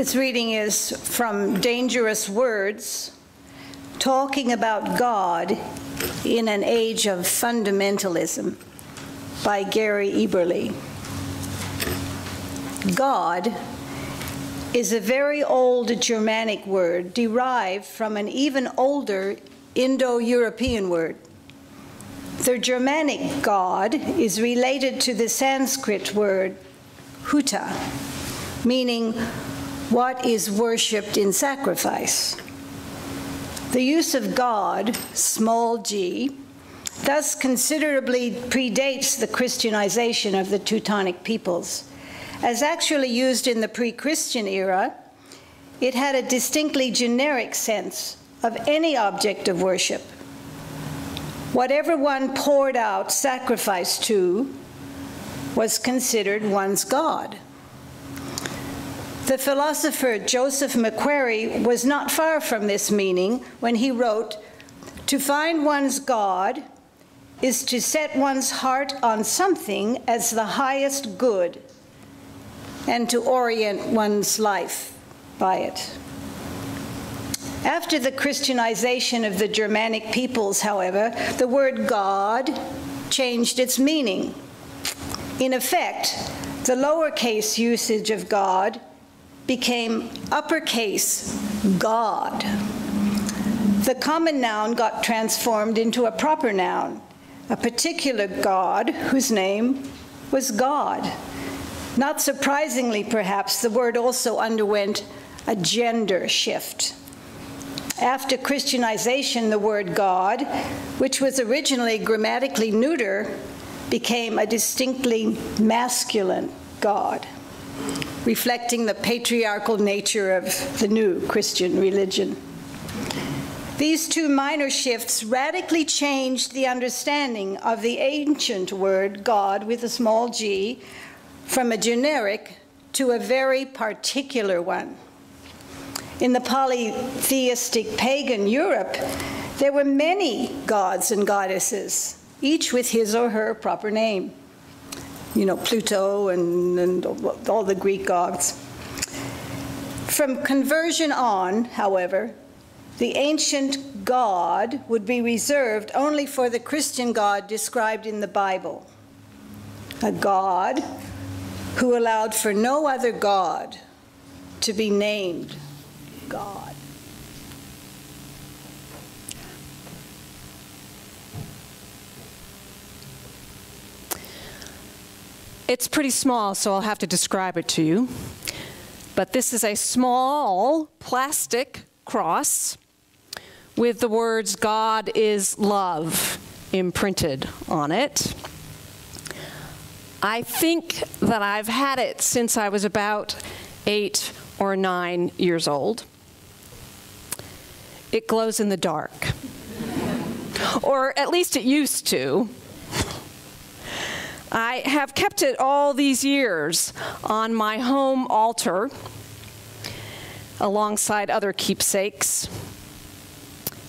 This reading is from Dangerous Words, Talking About God in an Age of Fundamentalism by Gary Eberly. God is a very old Germanic word derived from an even older Indo-European word. The Germanic God is related to the Sanskrit word huta, meaning what is worshipped in sacrifice. The use of God, small g, thus considerably predates the Christianization of the Teutonic peoples. As actually used in the pre-Christian era, it had a distinctly generic sense of any object of worship. Whatever one poured out sacrifice to was considered one's God. The philosopher Joseph Macquarie was not far from this meaning when he wrote, "To find one's God is to set one's heart on something as the highest good, and to orient one's life by it." After the Christianization of the Germanic peoples, however, the word God changed its meaning. In effect, the lowercase usage of God became uppercase God. The common noun got transformed into a proper noun, a particular God whose name was God. Not surprisingly, perhaps, the word also underwent a gender shift. After Christianization, the word God, which was originally grammatically neuter, became a distinctly masculine God, reflecting the patriarchal nature of the new Christian religion. These two minor shifts radically changed the understanding of the ancient word God with a small g from a generic to a very particular one. In the polytheistic pagan Europe, there were many gods and goddesses, each with his or her proper name. You know, Pluto and all the Greek gods. From conversion on, however, the ancient God would be reserved only for the Christian God described in the Bible, a God who allowed for no other God to be named God. It's pretty small, so I'll have to describe it to you. But this is a small plastic cross with the words "God is love" imprinted on it. I think that I've had it since I was about 8 or 9 years old. It glows in the dark, or at least it used to. I have kept it all these years on my home altar alongside other keepsakes,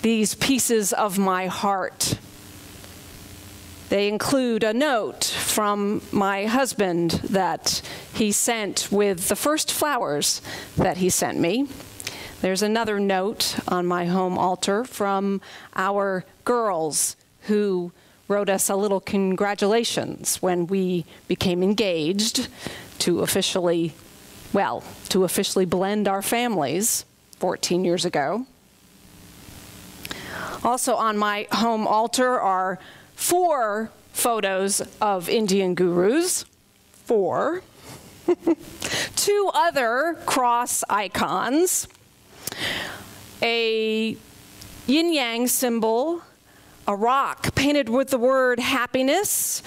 these pieces of my heart. They include a note from my husband that he sent with the first flowers that he sent me. There's another note on my home altar from our girls who wrote us a little congratulations when we became engaged to officially blend our families 14 years ago. Also on my home altar are 4 photos of Indian gurus, 4. 2 other cross icons, a yin-yang symbol, a rock painted with the word happiness,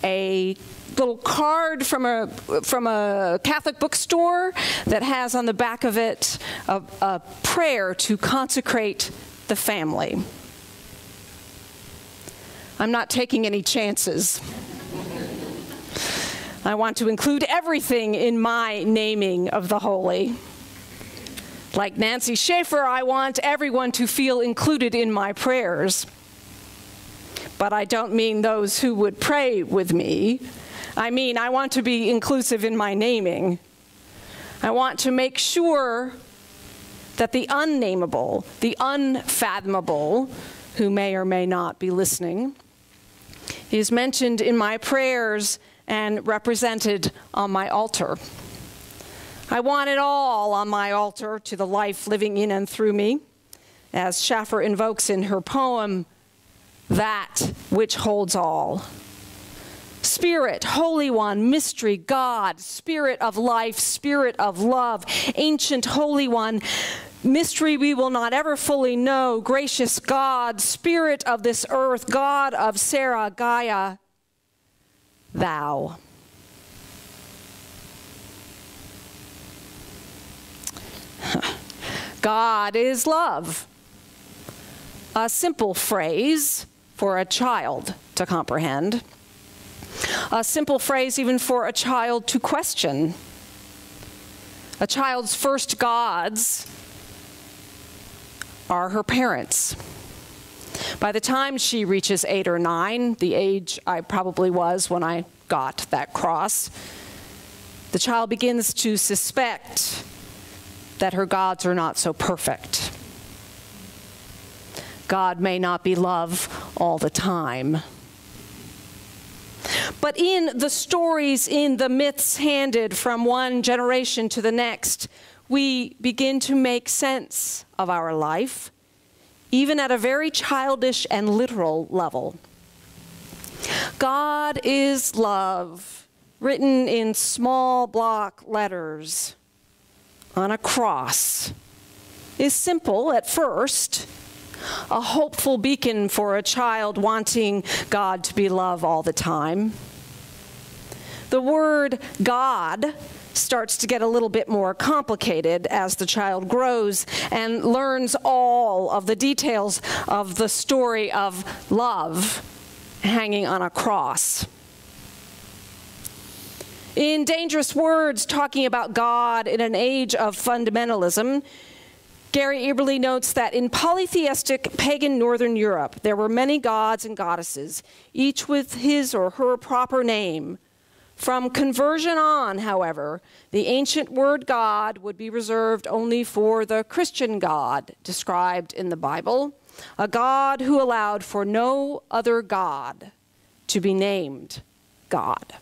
a little card from a Catholic bookstore that has on the back of it a prayer to consecrate the family. I'm not taking any chances. I want to include everything in my naming of the holy. Like Nancy Schaefer, I want everyone to feel included in my prayers. But I don't mean those who would pray with me. I mean, I want to be inclusive in my naming. I want to make sure that the unnameable, the unfathomable, who may or may not be listening, is mentioned in my prayers and represented on my altar. I want it all on my altar to the life living in and through me, as Schaffer invokes in her poem, that which holds all. Spirit, Holy One, Mystery, God, Spirit of life, Spirit of love, Ancient Holy One, mystery we will not ever fully know, gracious God, Spirit of this earth, God of Sarah, Gaia, Thou. God is love. A simple phrase for a child to comprehend. A simple phrase even for a child to question. A child's first gods are her parents. By the time she reaches 8 or 9, the age I probably was when I got that cross, the child begins to suspect that her gods are not so perfect. God may not be love all the time. But in the stories, in the myths handed from one generation to the next, we begin to make sense of our life, even at a very childish and literal level. God is love, written in small block letters on a cross, is simple at first, a hopeful beacon for a child wanting God to be love all the time. The word God starts to get a little bit more complicated as the child grows and learns all of the details of the story of love hanging on a cross. In Dangerous Words, talking about God in an age of fundamentalism, Gary Eberly notes that in polytheistic pagan Northern Europe, there were many gods and goddesses, each with his or her proper name. From conversion on, however, the ancient word God would be reserved only for the Christian God described in the Bible, a God who allowed for no other God to be named God.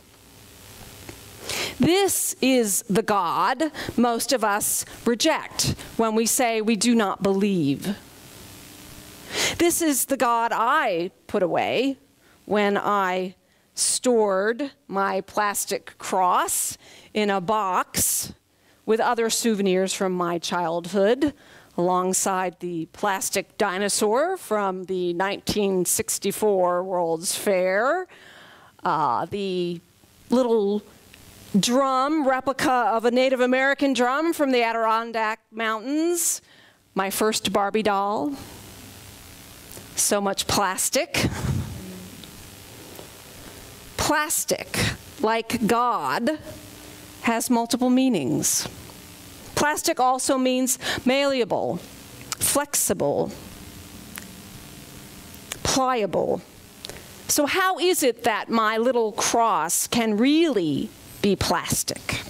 This is the God most of us reject when we say we do not believe. This is the God I put away when I stored my plastic cross in a box with other souvenirs from my childhood, alongside the plastic dinosaur from the 1964 World's Fair, the little drum, replica of a Native American drum from the Adirondack Mountains, my first Barbie doll. So much plastic. Plastic, like God, has multiple meanings. Plastic also means malleable, flexible, pliable. So how is it that my little cross can really be plastic?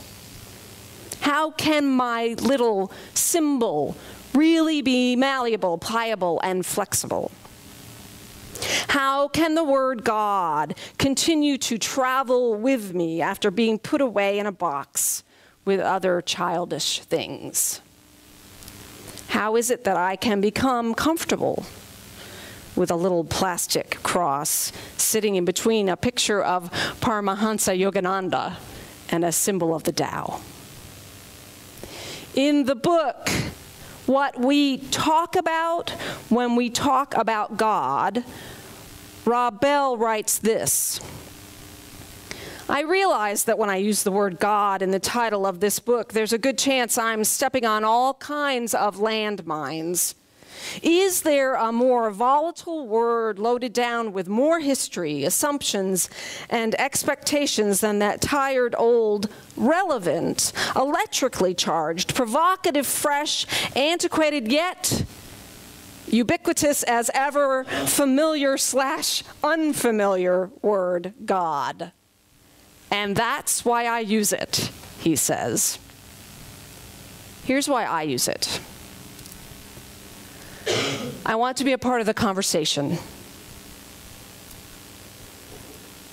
How can my little symbol really be malleable, pliable, and flexible? How can the word God continue to travel with me after being put away in a box with other childish things? How is it that I can become comfortable with a little plastic cross sitting in between a picture of Paramahansa Yogananda and a symbol of the Tao? In the book, what we talk about when we talk about God, Rob Bell writes this: I realize that when I use the word God in the title of this book, there's a good chance I'm stepping on all kinds of landmines. Is there a more volatile word loaded down with more history, assumptions, and expectations than that tired, old, relevant, electrically charged, provocative, fresh, antiquated, yet ubiquitous as ever, familiar/unfamiliar word, God? And that's why I use it, he says. Here's why I use it. I want to be a part of the conversation.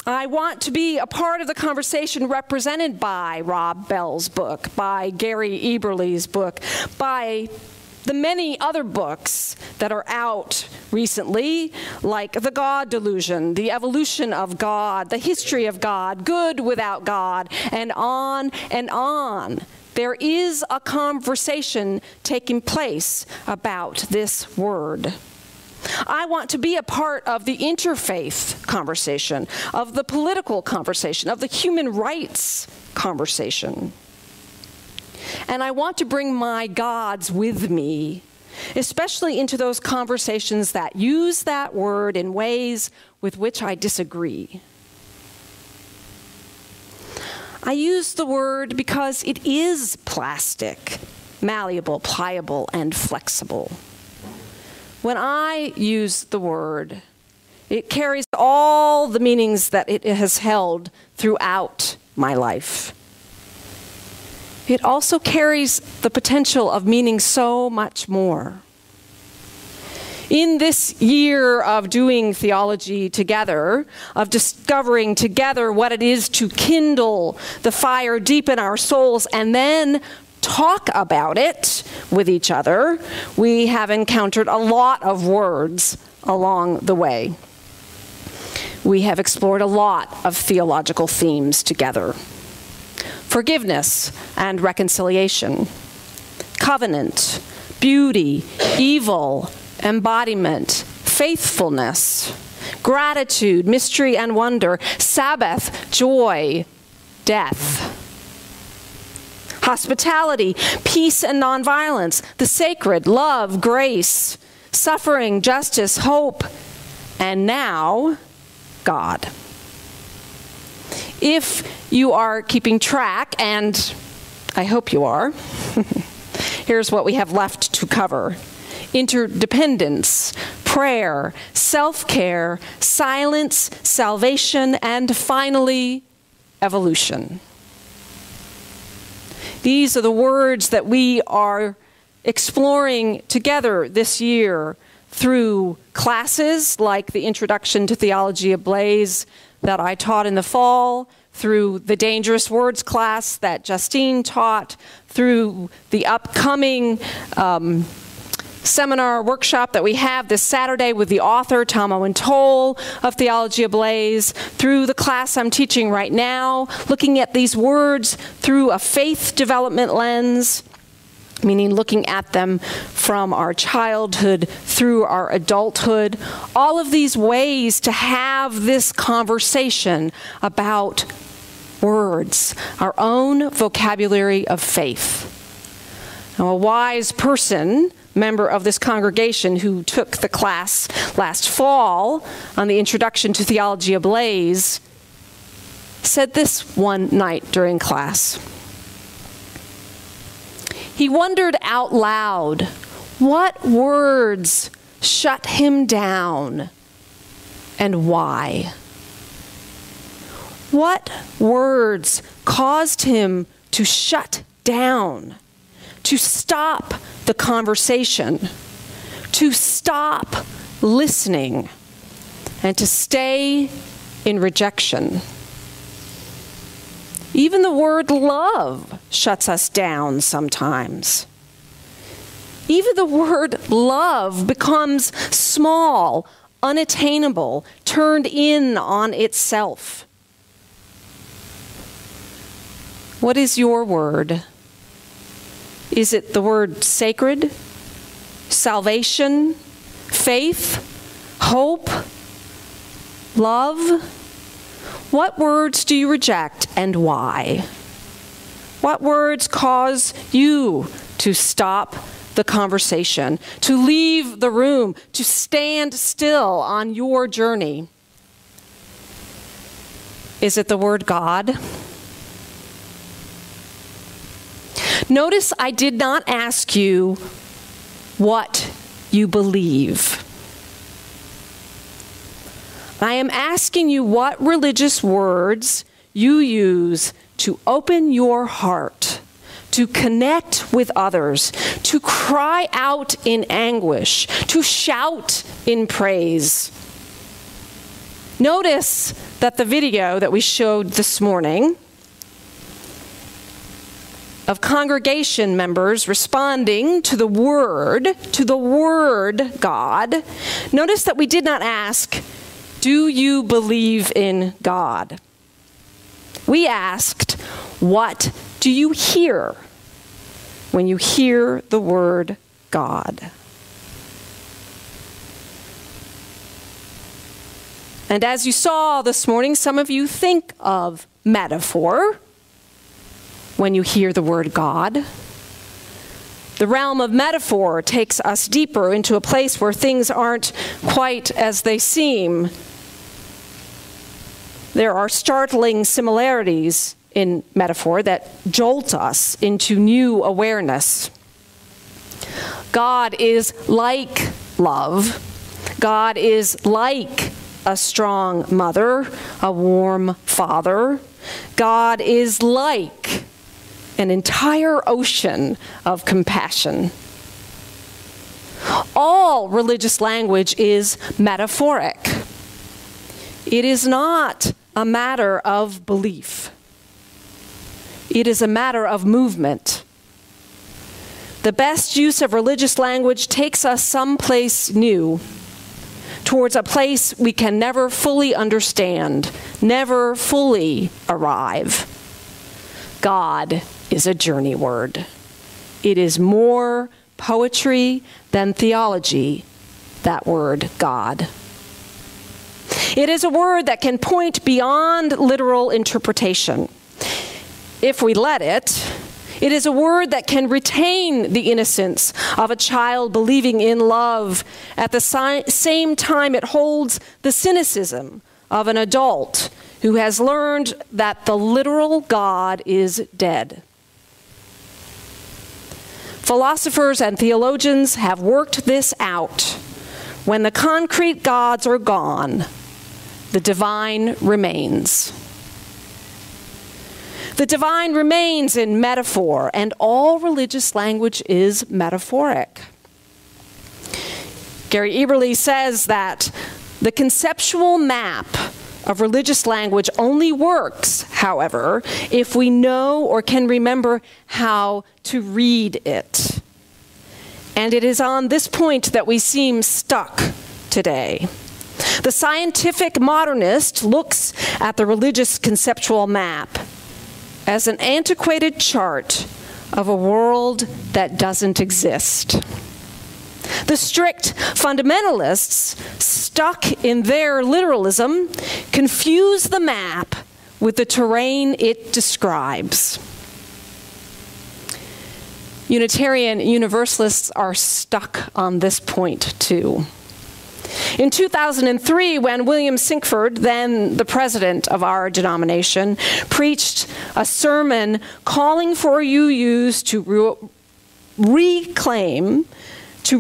I want to be a part of the conversation represented by Rob Bell's book, by Gary Eberle's book, by the many other books that are out recently, like The God Delusion, The Evolution of God, The History of God, Good Without God, and on and on. There is a conversation taking place about this word. I want to be a part of the interfaith conversation, of the political conversation, of the human rights conversation. And I want to bring my gods with me, especially into those conversations that use that word in ways with which I disagree. I use the word because it is plastic, malleable, pliable, and flexible. When I use the word, it carries all the meanings that it has held throughout my life. It also carries the potential of meaning so much more. In this year of doing theology together, of discovering together what it is to kindle the fire deep in our souls and then talk about it with each other, we have encountered a lot of words along the way. We have explored a lot of theological themes together. Forgiveness and reconciliation, covenant, beauty, evil, embodiment, faithfulness, gratitude, mystery and wonder, Sabbath, joy, death, hospitality, peace and nonviolence, the sacred, love, grace, suffering, justice, hope, and now, God. If you are keeping track, and I hope you are, here's what we have left to cover. Interdependence, prayer, self-care, silence, salvation, and finally, evolution. These are the words that we are exploring together this year through classes like the Introduction to Theology Ablaze that I taught in the fall, through the Dangerous Words class that Justine taught, through the upcoming seminar workshop that we have this Saturday with the author, Tom Owen Toll of Theology Ablaze, through the class I'm teaching right now, looking at these words through a faith development lens, meaning looking at them from our childhood through our adulthood. All of these ways to have this conversation about words, our own vocabulary of faith. Now, a wise person, member of this congregation who took the class last fall on the Introduction to Theology Ablaze, said this one night during class. He wondered out loud what words shut him down and why. What words caused him to shut down, to stop the conversation, to stop listening, and to stay in rejection? Even the word love shuts us down sometimes. Even the word love becomes small, unattainable, turned in on itself. What is your word? Is it the word sacred, salvation, faith, hope, love? What words do you reject and why? What words cause you to stop the conversation, to leave the room, to stand still on your journey? Is it the word God? Notice I did not ask you what you believe. I am asking you what religious words you use to open your heart to connect with others, to cry out in anguish, to shout in praise. Notice that the video that we showed this morning of congregation members responding to the word God, notice that we did not ask, do you believe in God? We asked, what do you hear when you hear the word God? And as you saw this morning, some of you think of metaphor when you hear the word God. The realm of metaphor takes us deeper into a place where things aren't quite as they seem. There are startling similarities in metaphor that jolt us into new awareness. God is like love. God is like a strong mother, a warm father. God is like an entire ocean of compassion. All religious language is metaphoric. It is not a matter of belief. It is a matter of movement. The best use of religious language takes us someplace new, towards a place we can never fully understand, never fully arrive. God is a journey word. It is more poetry than theology, that word, God. It is a word that can point beyond literal interpretation. If we let it, it is a word that can retain the innocence of a child believing in love. At the same time, it holds the cynicism of an adult who has learned that the literal God is dead. Philosophers and theologians have worked this out. When the concrete gods are gone, the divine remains. The divine remains in metaphor, and all religious language is metaphoric. Gary Eberle says that the conceptual map of religious language only works, however, if we know or can remember how to read it. And it is on this point that we seem stuck today. The scientific modernist looks at the religious conceptual map as an antiquated chart of a world that doesn't exist. The strict fundamentalists, stuck in their literalism, confuse the map with the terrain it describes. Unitarian Universalists are stuck on this point too. In 2003, when William Sinkford, then the president of our denomination, preached a sermon calling for UUs to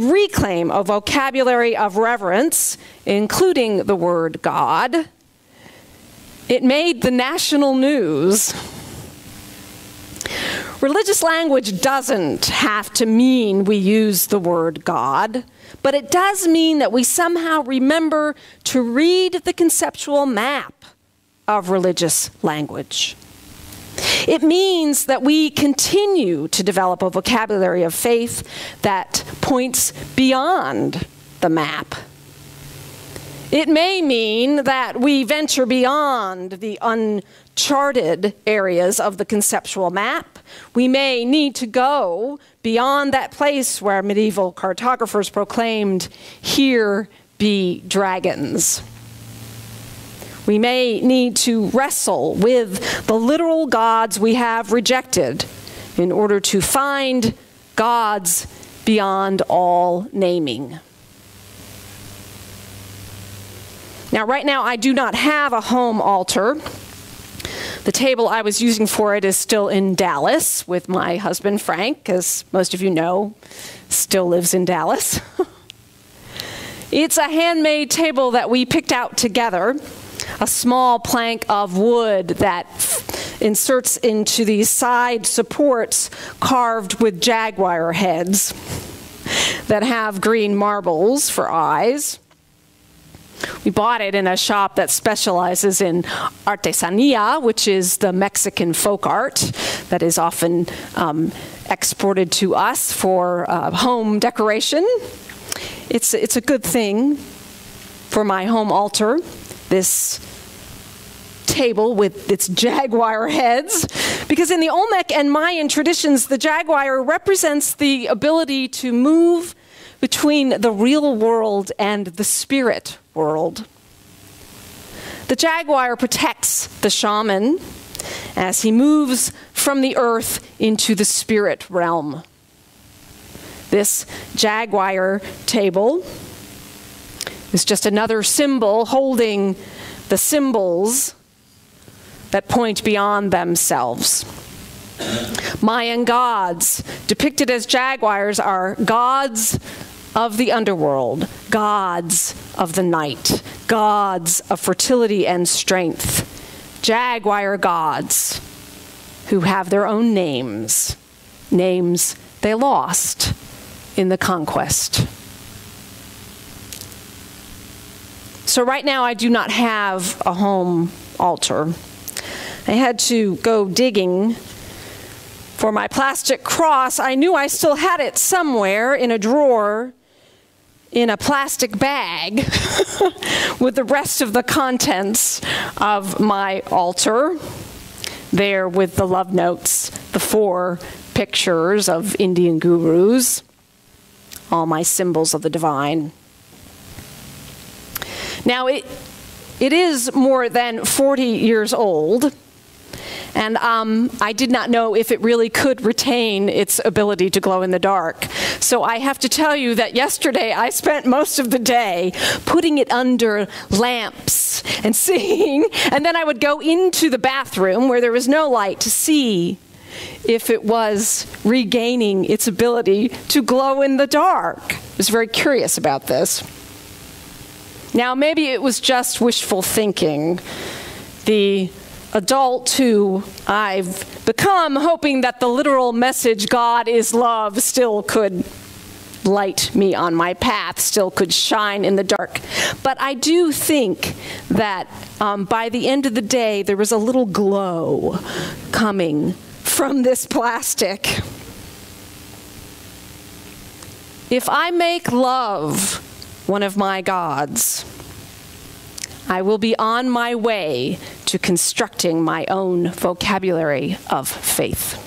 reclaim a vocabulary of reverence, including the word God, it made the national news. Religious language doesn't have to mean we use the word God, but it does mean that we somehow remember to read the conceptual map of religious language. It means that we continue to develop a vocabulary of faith that points beyond the map. It may mean that we venture beyond the uncharted areas of the conceptual map. We may need to go beyond that place where medieval cartographers proclaimed, "Here be dragons." We may need to wrestle with the literal gods we have rejected in order to find gods beyond all naming. Now, right now, I do not have a home altar. The table I was using for it is still in Dallas with my husband, Frank, as most of you know, still lives in Dallas. It's a handmade table that we picked out together, a small plank of wood that inserts into these side supports carved with jaguar heads that have green marbles for eyes. We bought it in a shop that specializes in artesanía, which is the Mexican folk art that is often exported to us for home decoration. It's a good thing for my home altar, this table with its jaguar heads, because in the Olmec and Mayan traditions, the jaguar represents the ability to move between the real world and the spirit world. The jaguar protects the shaman as he moves from the earth into the spirit realm. This jaguar table is just another symbol holding the symbols that point beyond themselves. Mayan gods depicted as jaguars are gods of the underworld, gods of the night, gods of fertility and strength, jaguar gods who have their own names, names they lost in the conquest. So right now I do not have a home altar. I had to go digging for my plastic cross. I knew I still had it somewhere in a drawer in a plastic bag with the rest of the contents of my altar, there with the love notes, the 4 pictures of Indian gurus, all my symbols of the divine. Now, it is more than 40 years old, and I did not know if it really could retain its ability to glow in the dark. So I have to tell you that yesterday I spent most of the day putting it under lamps and seeing, and then I would go into the bathroom where there was no light to see if it was regaining its ability to glow in the dark. I was very curious about this. Now, maybe it was just wishful thinking. The adult who I've become, hoping that the literal message, God is love, still could light me on my path, still could shine in the dark. But I do think that by the end of the day, there was a little glow coming from this plastic. If I make love one of my gods, I will be on my way to constructing my own vocabulary of faith.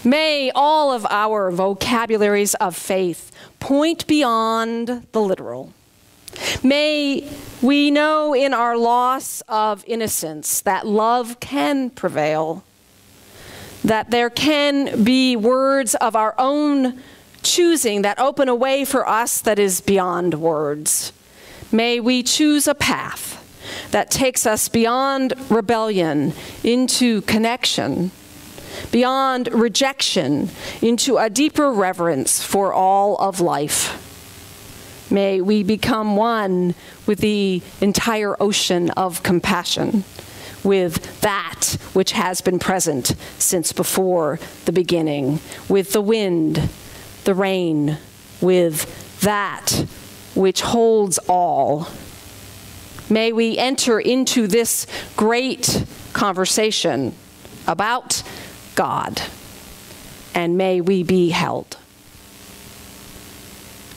May all of our vocabularies of faith point beyond the literal. May we know in our loss of innocence that love can prevail, that there can be words of our own choosing that open a way for us that is beyond words. May we choose a path that takes us beyond rebellion into connection, beyond rejection into a deeper reverence for all of life. May we become one with the entire ocean of compassion, with that which has been present since before the beginning, with the wind, the rain, with that which holds all. May we enter into this great conversation about God, and may we be held.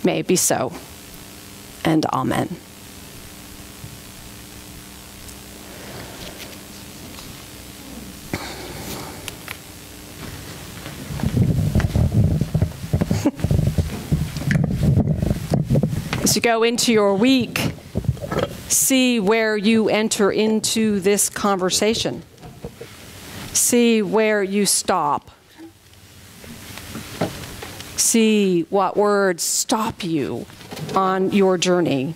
May it be so, and amen. As you go into your week, see where you enter into this conversation. See where you stop. See what words stop you on your journey.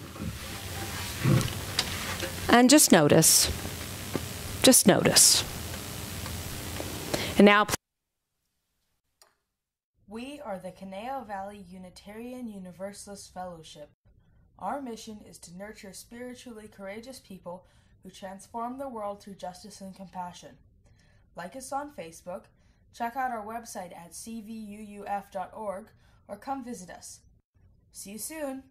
And just notice. Just notice. And now, we are the Caneo Valley Unitarian Universalist Fellowship. Our mission is to nurture spiritually courageous people who transform the world through justice and compassion. Like us on Facebook, check out our website at CVUUF.org, or come visit us. See you soon!